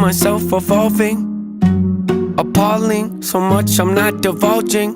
myself evolving, appalling, so much I'm not divulging.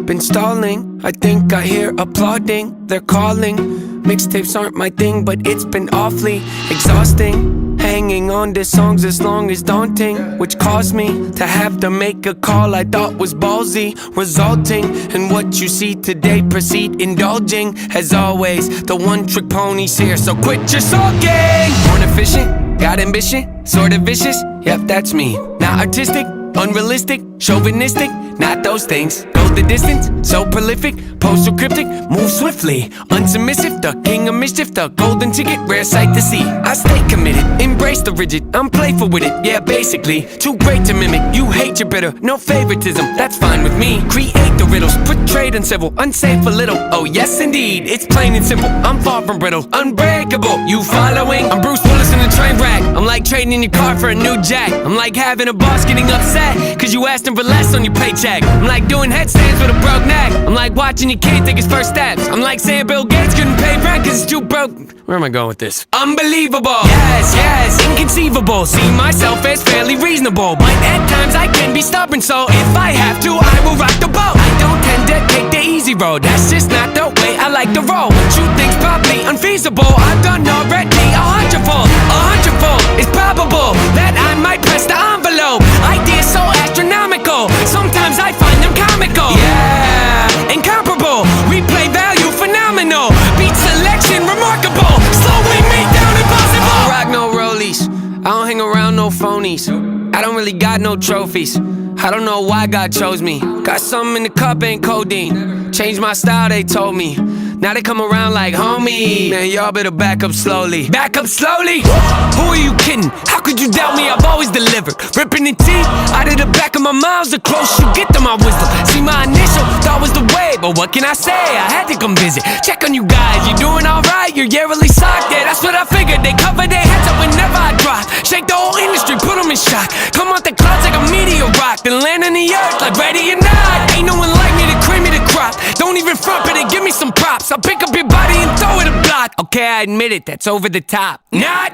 Been stalling, I think I hear applauding. They're calling, mixtapes aren't my thing, but it's been awfully exhausting. Hanging on to songs as long as daunting, which caused me to have to make a call I thought was ballsy, resulting in what you see today. Proceed indulging, as always, the one-trick pony's here, so quit your sulking. Born efficient, got ambition, sorta vicious, yep, that's me. Not artistic, unrealistic, chauvinistic, not those things. Go the distance, so prolific, pose so cryptic, move swiftly, unsubmissive, the king of mischief, the golden ticket, rare sight to see. I stay committed, embrace the rigid, I'm playful with it, yeah, basically. Too great to mimic, you hate your bitter, no favoritism, that's fine with me. Create the riddles, portrayed uncivil, unsafe a little, oh yes indeed, it's plain and simple. I'm far from brittle, unbreakable, you following? I'm Bruce Willis in a train wreck, I'm like trading in your car for a new jack. I'm like having a boss getting upset, cause you asked him for less on your paycheck. I'm like doing headstands with a broke neck. I'm like watching your kid take his first steps. I'm like saying Bill Gates couldn't pay rent cause it's too broke. Where am I going with this? Unbelievable, yes, yes, inconceivable. See myself as fairly reasonable, but at times I can be stubborn, so if I have to, I will rock the boat. I don't tend to take the easy road, that's just not the way I like to roll. Shoot things probably unfeasible, I've done already a hundredfold. A hundredfold is probable that I might press the envelope. Ideas so astronomical, sometimes I find them comical. Yeah, incomparable, replay value phenomenal, beat selection remarkable, slowing me down impossible. I don't rock no rollies, I don't hang around no phonies, I don't really got no trophies, I don't know why God chose me. Got something in the cup, ain't codeine. Changed my style, they told me. Now they come around like, homie, man, y'all better back up slowly. Back up slowly? Who are you kidding? How could you doubt me? I've always delivered. Ripping the teeth out of the back of my mouth, the closer you get to my wisdom. See, my initial thought was the way, but what can I say? I had to come visit. Check on you guys, you doing alright? You're yearly socked, yeah, that's what I figured. They cover their heads up whenever I drop. Shake the whole industry, put them in shock. Come out the clouds like a meteor rock, then land on the earth like ready or not. Ain't no one like me to cream me the crop. Don't even front, but they give me some props. I'll pick up your body and throw it a block. Okay, I admit it, that's over the top. Not